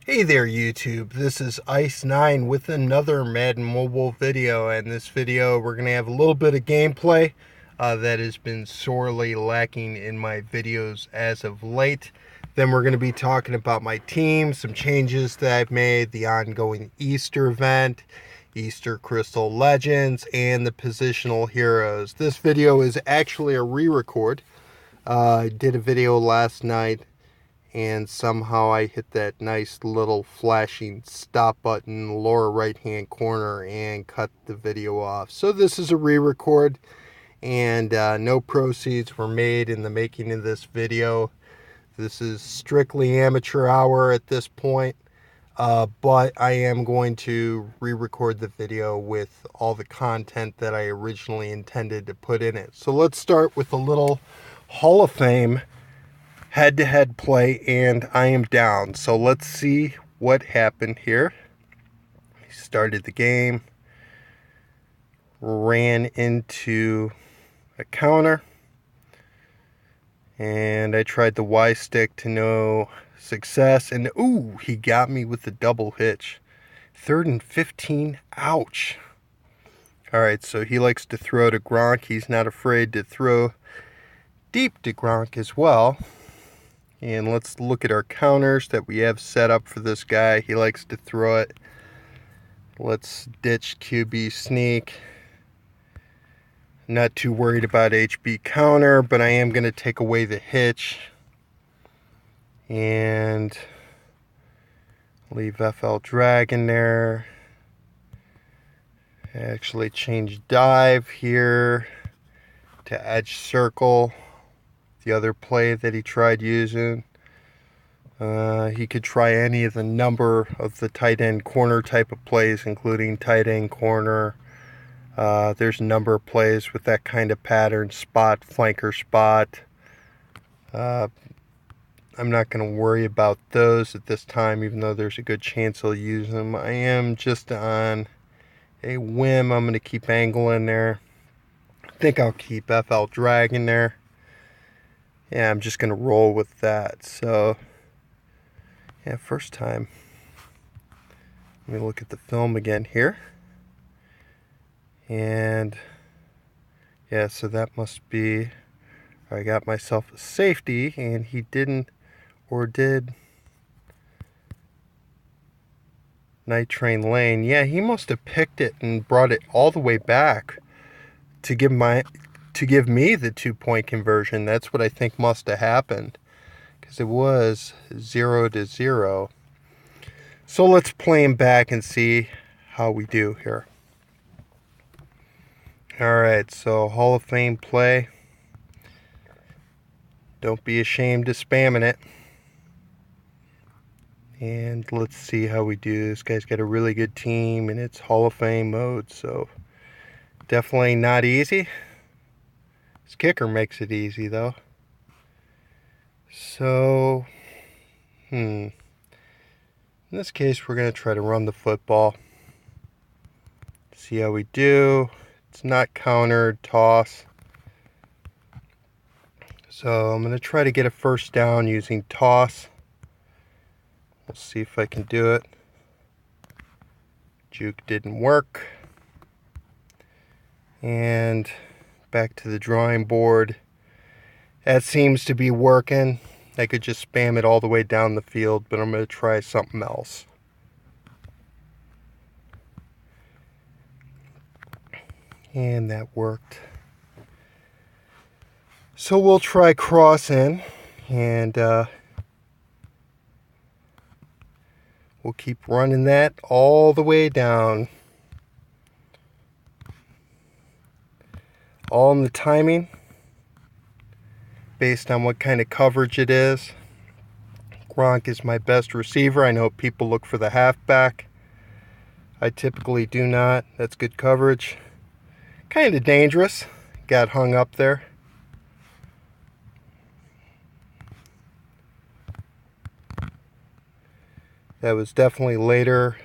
Hey there YouTube, this is Ice9 with another Madden mobile video, and this video we're going to have a little bit of gameplay that has been sorely lacking in my videos as of late. Then we're going to be talking about my team, some changes that I've made, the ongoing Easter event, Easter Crystal Legends, and the positional heroes. This video is actually a re-record. I did a video last night and somehow I hit that nice little flashing stop button in the lower right hand corner and cut the video off. So this is a re-record, and no proceeds were made in the making of this video. This is strictly amateur hour at this point, but I am going to re-record the video with all the content that I originally intended to put in it. So let's start with a little Hall of Fame head-to-head play, and I am down. So let's see what happened here. He started the game, ran into a counter, and I tried the Y stick to no success, and ooh, he got me with the double hitch. 3rd and 15, ouch. Alright, so he likes to throw to Gronk. He's not afraid to throw deep to Gronk as well. And let's look at our counters that we have set up for this guy. He likes to throw it. Let's ditch QB sneak. Not too worried about HB counter, but I am going to take away the hitch and leave FL drag in there. Actually change dive here to edge circle. The other play that he tried using. He could try any of the number of the tight end corner type of plays, including tight end corner. There's a number of plays with that kind of pattern, spot, flanker spot. I'm not going to worry about those at this time, even though there's a good chance I'll use them. I am just on a whim. I'm going to keep angle in there. I think I'll keep FL drag in there. Yeah, I'm just going to roll with that. So, yeah, first time. Let me look at the film again here. And, yeah, so that must be, I got myself a safety, and he didn't, or did, Night Train Lane. Yeah, he must have picked it and brought it all the way back to give me the 2-point conversion. That's what I think must have happened, because it was 0-0. So let's play him back and see how we do here. Alright, so Hall of Fame play. Don't be ashamed of spamming it. And let's see how we do. This guy's got a really good team, and it's Hall of Fame mode, so definitely not easy. His kicker makes it easy, though. So, in this case, we're going to try to run the football. See how we do. It's not countered, toss. So I'm going to try to get a first down using toss. We'll see if I can do it. Juke didn't work. And back to the drawing board. That seems to be working. I could just spam it all the way down the field, but I'm going to try something else. And that worked. So we'll try cross in, and we'll keep running that all the way down. All in the timing, based on what kind of coverage it is. Gronk is my best receiver. I know people look for the halfback. I typically do not. That's good coverage. Kind of dangerous. Got hung up there. That was definitely later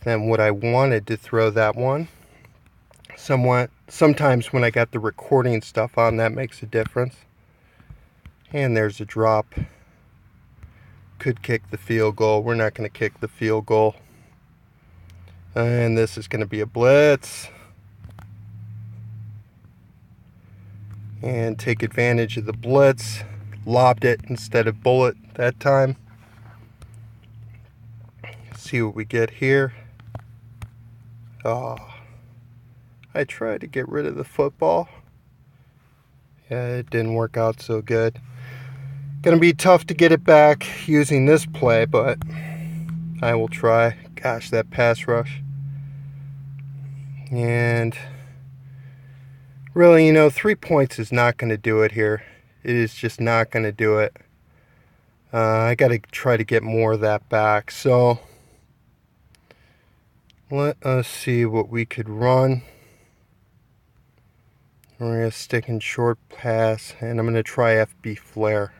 than what I wanted to throw that one. Sometimes when I got the recording stuff on, that makes a difference. And there's a drop. Could kick the field goal. We're not going to kick the field goal. And this is going to be a blitz. And take advantage of the blitz. Lobbed it instead of bullet that time. See what we get here. Oh, I tried to get rid of the football. Yeah, it didn't work out so good. Gonna be tough to get it back using this play, but I will try. Gosh, that pass rush. And really, 3 points is not going to do it here. It is just not going to do it. I got to try to get more of that back. So let us see what we could run. We're going to stick in short pass, and I'm going to try FB flare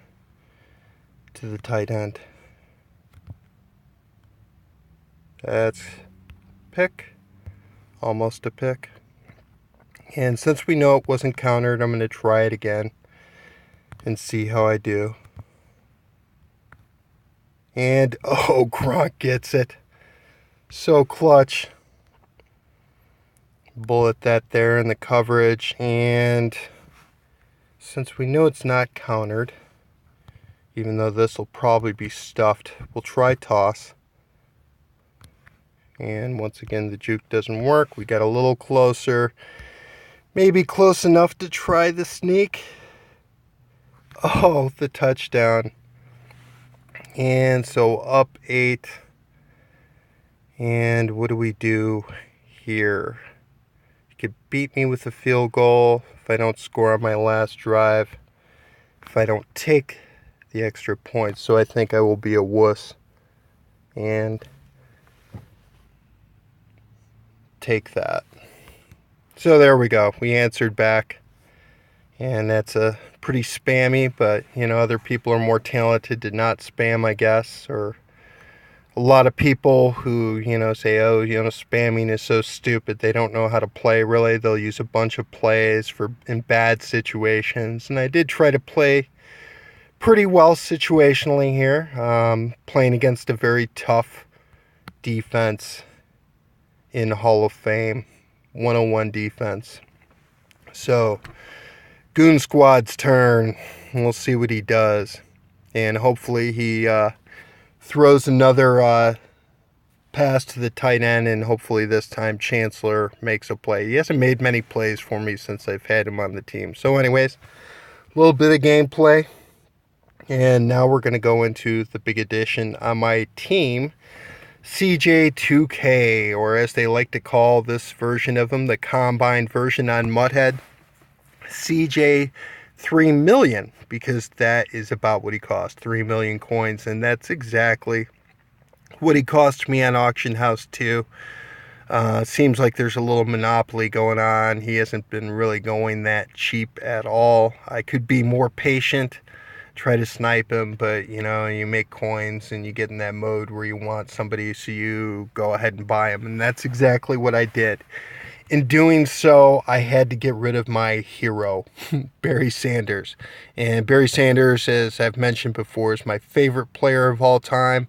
to the tight end. That's pick. Almost a pick. And since we know it wasn't countered, I'm going to try it again and see how I do. And, oh, Gronk gets it. So clutch. Bullet that there in the coverage. And since we know it's not countered, even though this will probably be stuffed, we'll try toss. And once again, the juke doesn't work. We got a little closer. Maybe close enough to try the sneak. Oh, the touchdown. And so up 8. And what do we do here? You could beat me with a field goal if I don't score on my last drive. If I don't take the extra points. So I think I will be a wuss. And take that. So there we go. We answered back. And that's a pretty spammy, but other people are more talented to not spam, I guess. Or a lot of people who, say, oh, spamming is so stupid. They don't know how to play. Really, they'll use a bunch of plays in bad situations. And I did try to play pretty well situationally here, playing against a very tough defense in Hall of Fame, 101 defense. So, Goon Squad's turn. We'll see what he does. And hopefully he throws another pass to the tight end, and hopefully this time Chancellor makes a play. He hasn't made many plays for me since I've had him on the team. So anyways, a little bit of gameplay. And now we're going to go into the big addition on my team, CJ2K, or as they like to call this version of him, the combined version on Muthead, CJ 3 million, because that is about what he cost, 3 million coins, and that's exactly what he cost me on Auction House 2. Seems like there's a little monopoly going on. He hasn't been really going that cheap at all. I could be more patient, try to snipe him, but you make coins and you get in that mode where you want somebody, so you go ahead and buy him, and that's exactly what I did. In doing so, I had to get rid of my hero, Barry Sanders. And Barry Sanders, as I've mentioned before, is my favorite player of all time.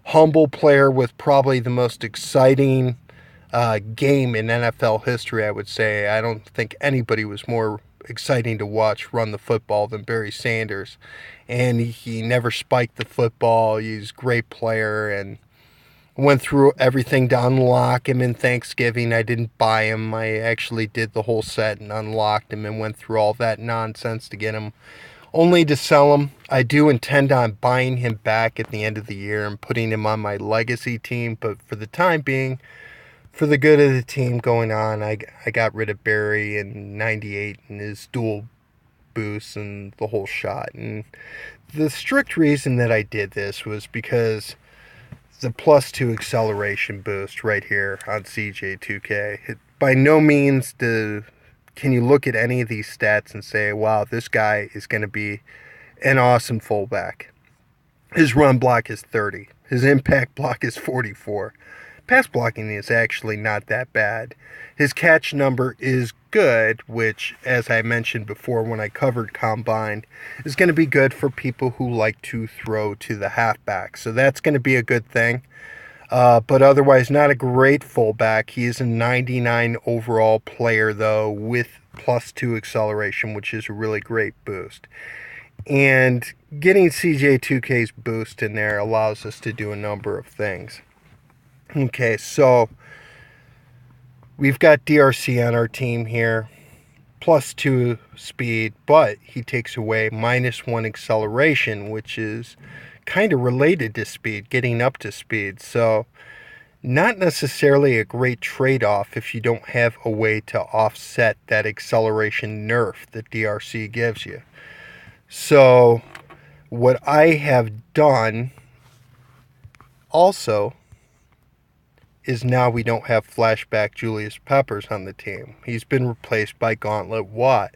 Humble player with probably the most exciting game in NFL history, I would say. I don't think anybody was more exciting to watch run the football than Barry Sanders. And he never spiked the football. He's a great player, and went through everything to unlock him in Thanksgiving. I didn't buy him. I actually did the whole set and unlocked him and went through all that nonsense to get him, only to sell him. I do intend on buying him back at the end of the year and putting him on my legacy team, but for the time being, for the good of the team going on, I got rid of Barry in 98 and his dual boosts and the whole shot. And the strict reason that I did this was because the +2 acceleration boost right here on CJ2K. By no means can you look at any of these stats and say, wow, this guy is going to be an awesome fullback. His run block is 30. His impact block is 44. pass blocking is actually not that bad. His catch number is good, which, as I mentioned before when I covered Combine, is going to be good for people who like to throw to the halfback. So that's going to be a good thing. But otherwise, not a great fullback. He is a 99 overall player, though, with +2 acceleration, which is a really great boost. And getting CJ2K's boost in there allows us to do a number of things. Okay, so we've got DRC on our team here, +2 speed, but he takes away -1 acceleration, which is kind of related to speed, getting up to speed. So not necessarily a great trade-off if you don't have a way to offset that acceleration nerf that DRC gives you. So what I have done also is now we don't have flashback Julius Peppers on the team. He's been replaced by Gauntlet Watt.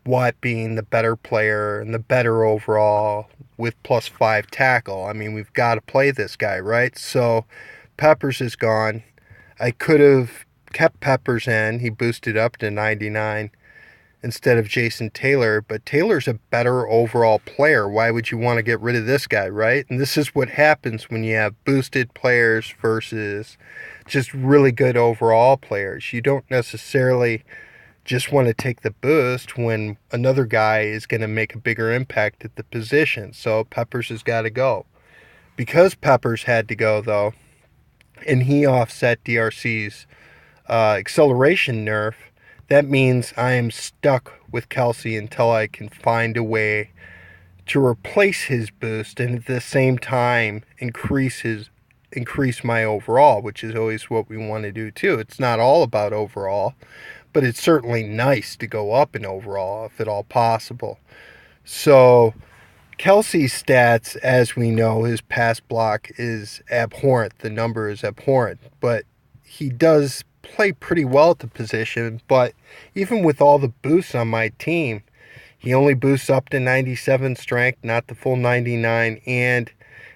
Watt being the better player and the better overall with +5 tackle. I mean, we've got to play this guy, right? So Peppers is gone. I could have kept Peppers in. He boosted up to 99 instead of Jason Taylor, but Taylor's a better overall player. Why would you want to get rid of this guy, right? And this is what happens when you have boosted players versus just really good overall players. You don't necessarily just want to take the boost when another guy is going to make a bigger impact at the position. So Peppers has got to go. Because Peppers had to go, though, and he offset DRC's acceleration nerf, that means I am stuck with Kelsey until I can find a way to replace his boost and at the same time increase my overall, which is always what we want to do too. It's not all about overall, but it's certainly nice to go up in overall if at all possible. So Kelsey's stats, as we know, his pass block is abhorrent. The number is abhorrent, but he does play pretty well at the position. But even with all the boosts on my team, he only boosts up to 97 strength, not the full 99, and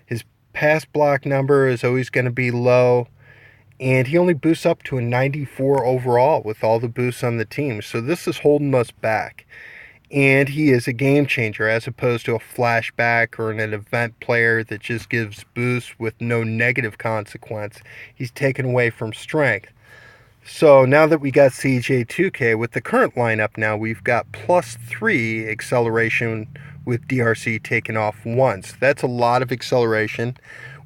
his pass block number is always going to be low, and he only boosts up to a 94 overall with all the boosts on the team. So this is holding us back, and he is a game changer as opposed to a flashback or an event player that just gives boosts with no negative consequence. He's taken away from strength. So now that we got CJ2K, with the current lineup now, we've got +3 acceleration with DRC taken off once. That's a lot of acceleration.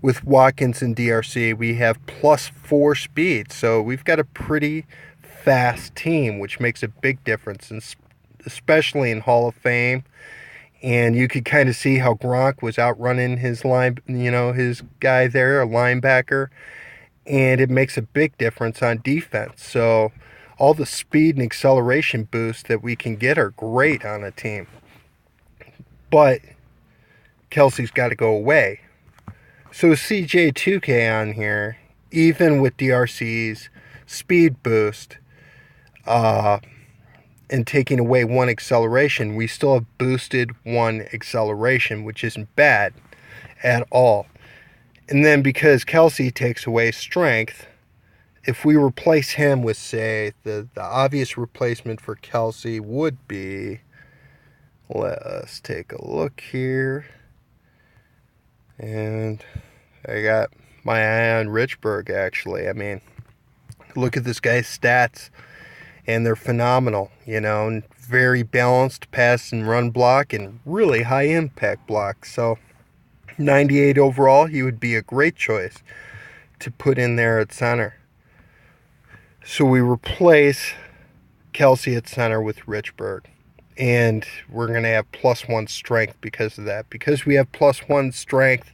With Watkins and DRC, we have +4 speed. So we've got a pretty fast team, which makes a big difference, especially in Hall of Fame. And you could kind of see how Gronk was outrunning his his guy there, a linebacker. And it makes a big difference on defense. So all the speed and acceleration boosts that we can get are great on a team. But Kelsey's got to go away. So CJ2K on here, even with DRC's speed boost and taking away 1 acceleration, we still have boosted 1 acceleration, which isn't bad at all. And then because Kelsey takes away strength, if we replace him with, say, the obvious replacement for Kelsey would be, let's take a look here. And I got my eye on Richburg, actually. I mean, look at this guy's stats, and they're phenomenal, and very balanced pass and run block and really high impact block. So 98 overall, he would be a great choice to put in there at center. So we replace Kelsey at center with Richburg. And we're going to have +1 strength because of that. Because we have +1 strength,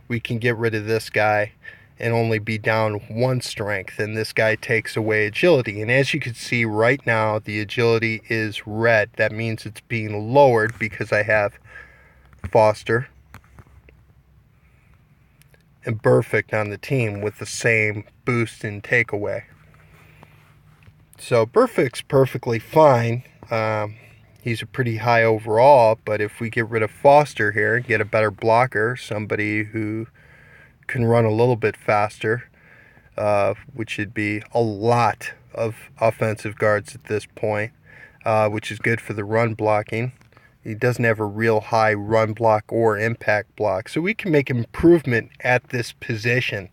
we can get rid of this guy and only be down 1 strength. And this guy takes away agility. And as you can see right now, the agility is red. That means it's being lowered because I have Foster and Burfict on the team with the same boost and takeaway. So Burfict's perfectly fine. He's a pretty high overall, but if we get rid of Foster here and get a better blocker, somebody who can run a little bit faster, which would be a lot of offensive guards at this point, which is good for the run blocking. He doesn't have a real high run block or impact block, so we can make improvement at this position.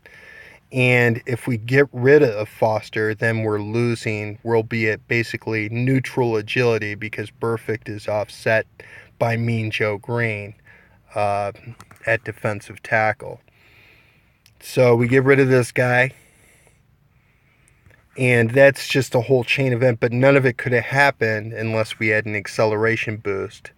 And if we get rid of Foster, then we're losing. We'll be at basically neutral agility because Perfect is offset by Mean Joe Green at defensive tackle. So we get rid of this guy, and that's just a whole chain event, but none of it could have happened unless we had an acceleration boost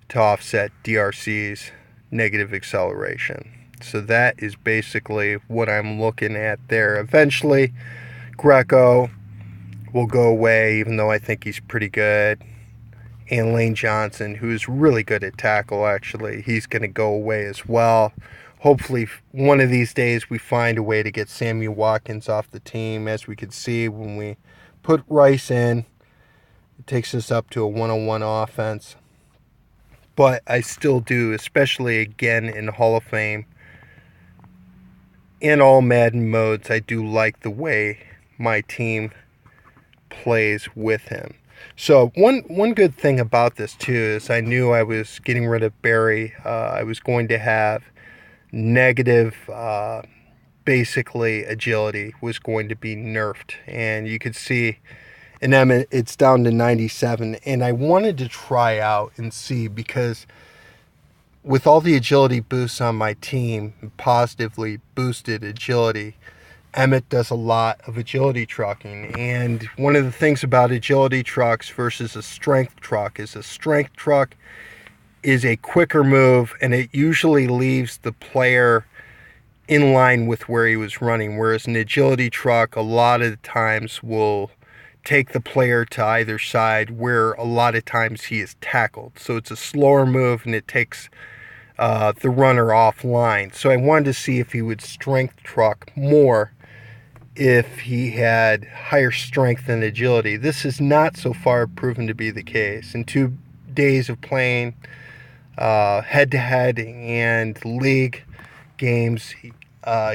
to offset DRC's negative acceleration. So that is basically what I'm looking at there. Eventually, Greco will go away, even though I think he's pretty good. And Lane Johnson, who's really good at tackle, actually, he's going to go away as well. Hopefully, one of these days, we find a way to get Sammy Watkins off the team. As we could see, when we put Rice in, it takes us up to a one-on-one offense. But I still do, especially again in Hall of Fame, in all Madden modes, I do like the way my team plays with him. So one good thing about this too is I knew I was getting rid of Barry. I was going to have negative, basically agility was going to be nerfed, and you could see in Emmett it's down to 97. And I wanted to try out and see, because with all the agility boosts on my team, positively boosted agility, Emmett does a lot of agility trucking. And one of the things about agility trucks versus a strength truck is a strength truck is a quicker move, and it usually leaves the player in line with where he was running, whereas an agility truck a lot of the times will take the player to either side, where a lot of times he is tackled. So it's a slower move, and it takes the runner offline. So I wanted to see if he would strength truck more if he had higher strength and agility. This is not so far proven to be the case. In 2 days of playing head-to-head and league games,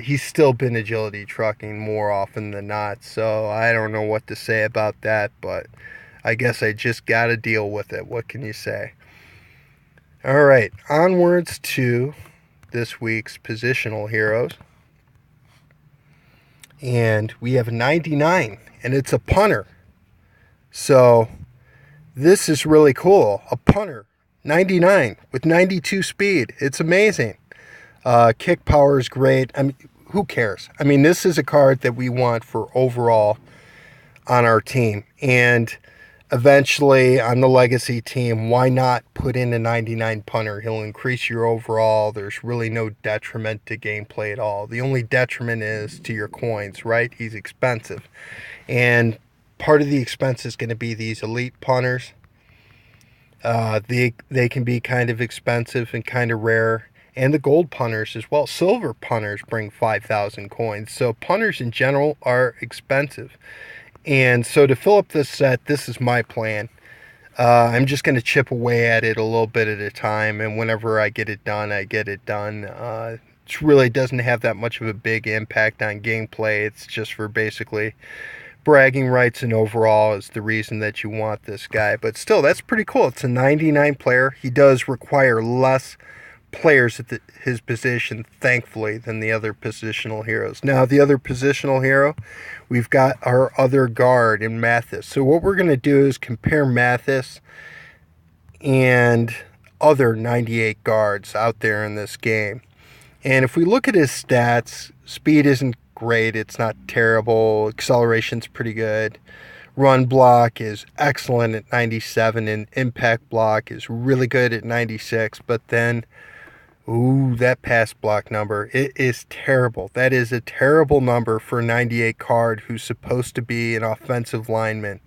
he's still been agility trucking more often than not. So I don't know what to say about that, but I guess I just got to deal with it. What can you say? All right, onwards to this week's positional heroes. And we have a 99, and it's a punter. So this is really cool. A punter, 99 with 92 speed. It's amazing. Kick power is great. I mean, who cares? I mean, this is a card that we want for overall on our team. And eventually, on the legacy team, why not put in a 99 punter? He'll increase your overall. There's really no detriment to gameplay at all. The only detriment is to your coins, right? He's expensive. And part of the expense is going to be these elite punters. They can be kind of expensive and kind of rare. And the gold punters as well. Silver punters bring 5,000 coins. So punters in general are expensive. And so to fill up this set, this is my plan. I'm just going to chip away at it a little bit at a time, and whenever I get it done, I get it done. It really doesn't have that much of a big impact on gameplay. It's just for basically bragging rights, and overall is the reason that you want this guy. But still, that's pretty cool. It's a 99 player. He does require less players at his position, thankfully, than the other positional heroes. Now, the other positional hero, we've got our other guard in Mathis. So what we're going to do is compare Mathis and other 98 guards out there in this game. And if we look at his stats, speed isn't great. It's not terrible. Acceleration's pretty good. Run block is excellent at 97, and impact block is really good at 96. But then, ooh, that pass block number, it is terrible. That is a terrible number for a 98 card who's supposed to be an offensive lineman.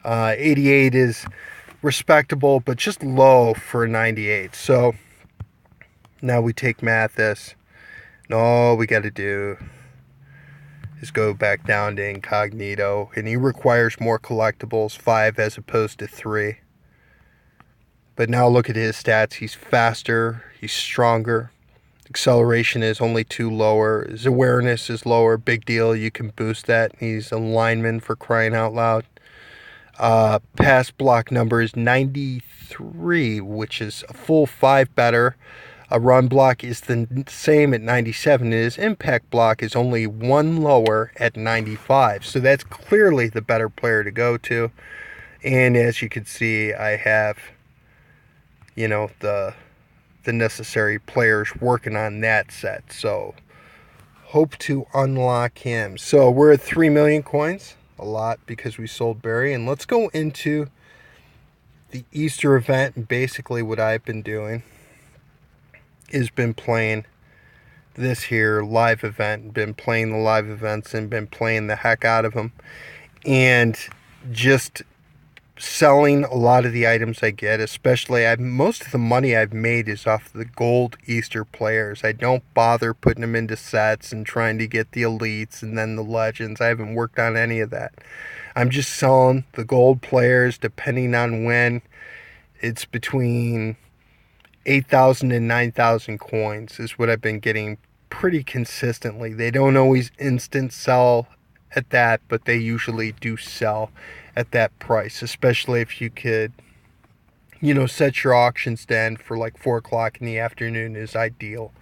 88 is respectable, but just low for a 98. So now we take Mathis, and all we got to do is go back down to incognito, and he requires more collectibles, 5 as opposed to 3. But now look at his stats. He's faster, he's stronger, Acceleration is only 2 lower. His awareness is lower. Big deal. You can boost that. He's a lineman, for crying out loud. Pass block number is 93, which is a full 5 better. A run block is the same at 97. His impact block is only 1 lower at 95. So that's clearly the better player to go to. And as you can see, I have, you know, the necessary players working on that set. So hope to unlock him. So we're at 3 million coins. A lot because we sold Barry. And let's go into the Easter event. And basically what I've been doing is been playing this here live event. Been playing the live events and been playing the heck out of them. And just selling a lot of the items I get, especially most of the money I've made is off the gold Easter players. I don't bother putting them into sets and trying to get the elites and then the legends. I haven't worked on any of that. I'm just selling the gold players depending on when. It's between 8,000 and 9,000 coins is what I've been getting pretty consistently. They don't always instant sell at that, but they usually do sell at that price, especially if you could, you know, set your auction stand for like 4 o'clock in the afternoon is ideal,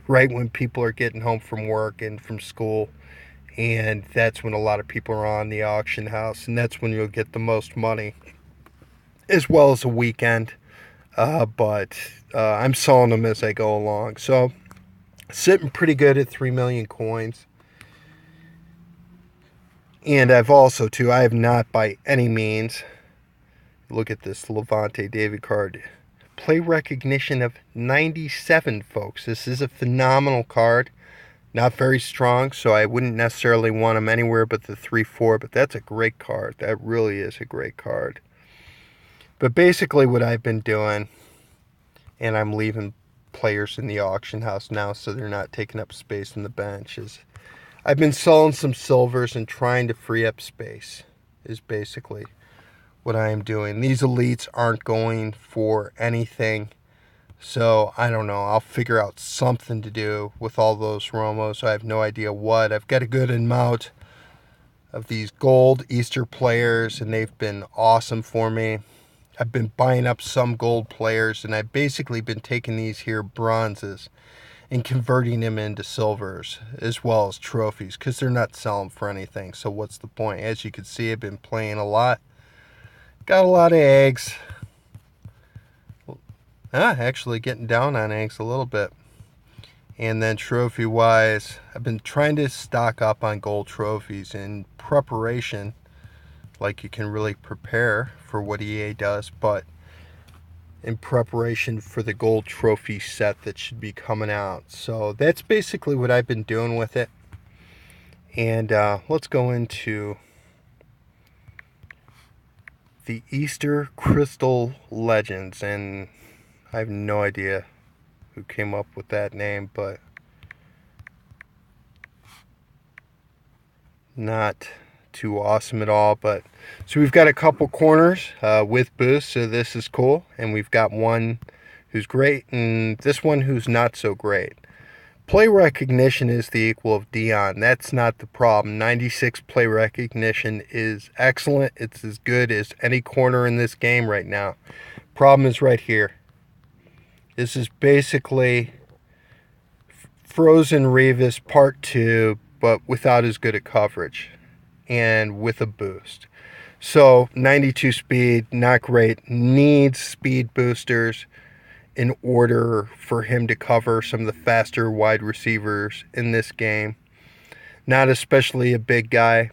right when people are getting home from work and from school, and that's when a lot of people are on the auction house, and that's when you'll get the most money, as well as a weekend. But I'm selling them as I go along, so sitting pretty good at 3 million coins. And I've also, too, I have not by any means, look at this Levante David card, play recognition of 97, folks. This is a phenomenal card. Not very strong, so I wouldn't necessarily want him anywhere but the 3-4, but that's a great card. That really is a great card. But basically what I've been doing, and I'm leaving players in the auction house now so they're not taking up space in the bench, is I've been selling some silvers and trying to free up space is basically what I am doing. These elites aren't going for anything, so I don't know. I'll figure out something to do with all those Romos. I have no idea what. I've got a good amount of these gold Easter players, and they've been awesome for me. I've been buying up some gold players, and I've basically been taking these here bronzes and converting them into silvers as well as trophies, because they're not selling for anything. So what's the point? As you can see, I've been playing a lot. Got a lot of eggs. Actually getting down on eggs a little bit. And then trophy wise, I've been trying to stock up on gold trophies in preparation, like you can really prepare for what EA does, but in preparation for the gold trophy set that should be coming out. So that's basically what I've been doing with it. And let's go into the Easter Crystal Legends. And I have no idea who came up with that name, but not too awesome at all. But so we've got a couple corners with boosts, so this is cool, and we've got one who's great and this one who's not so great. Play recognition is the equal of Dion. That's not the problem. 96 play recognition is excellent. It's as good as any corner in this game right now. Problem is right here. This is basically Frozen Revis Part 2, but without as good a coverage and with a boost. So 92 speed, not great. Needs speed boosters in order for him to cover some of the faster wide receivers in this game. Not especially a big guy.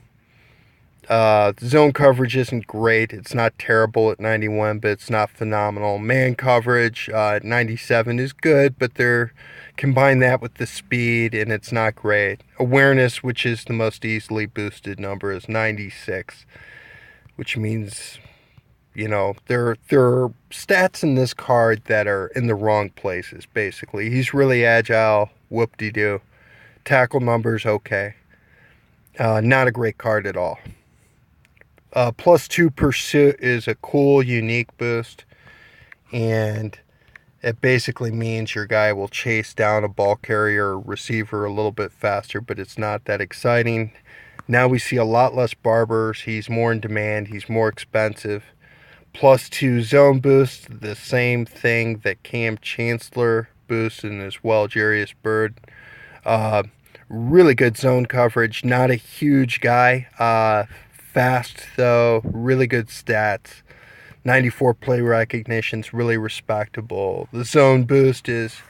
Zone coverage isn't great. It's not terrible at 91, but it's not phenomenal. Man coverage at 97 is good, but they're combine that with the speed and it's not great. Awareness, which is the most easily boosted number, is 96, which means, you know, there are stats in this card that are in the wrong places, basically. He's really agile, whoop-de-doo. Tackle numbers, okay. Not a great card at all. +2 pursuit is a cool, unique boost. And It basically means your guy will chase down a ball carrier or receiver a little bit faster, but it's not that exciting. Now we see a lot less Barbers. He's more in demand. He's more expensive. +2 zone boost, the same thing that Cam Chancellor boosted, and as well Jarius Byrd. Really good zone coverage. Not a huge guy. Fast though. Really good stats. 94 play recognition's really respectable. The zone boost is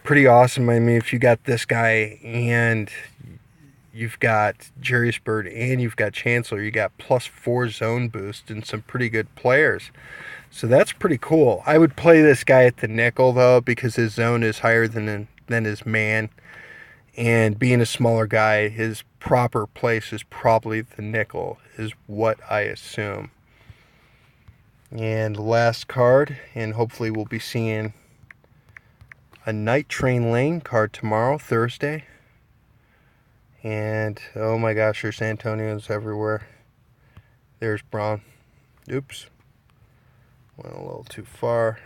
pretty awesome. I mean, if you got this guy and you've got Jarius Byrd and you've got Chancellor, you got +4 zone boost and some pretty good players. So that's pretty cool. I would play this guy at the nickel though, because his zone is higher than his man. And being a smaller guy, his proper place is probably the nickel, is what I assume. And last card, and hopefully we'll be seeing a Night Train Lane card tomorrow, Thursday. And oh my gosh, there's Antonios everywhere. There's Braun. Oops. Went a little too far.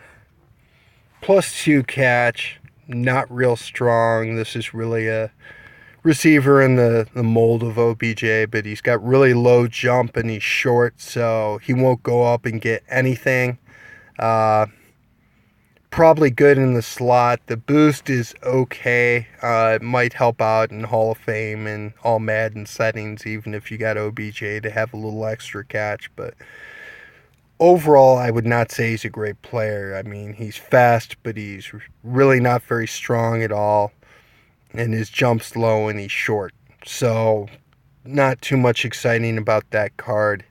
+2 catch. Not real strong. This is really a receiver in the mold of OBJ, but he's got really low jump and he's short, so he won't go up and get anything. Probably good in the slot. The boost is okay. It might help out in Hall of Fame and all Madden settings, even if you got OBJ, to have a little extra catch. But overall, I would not say he's a great player. I mean, he's fast, but he's really not very strong at all. And his jump's low and he's short. So, not too much exciting about that card.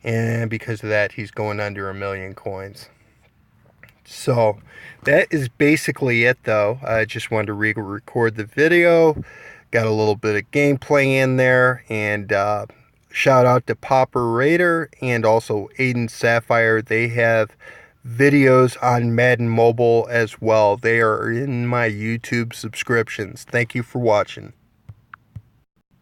And because of that, he's going under 1 million coins. So, that is basically it, though. I just wanted to record the video. Got a little bit of gameplay in there. And shout out to Popper Raider and also Aiden Sapphire. They have videos on Madden Mobile as well. They are in my YouTube subscriptions. Thank you for watching.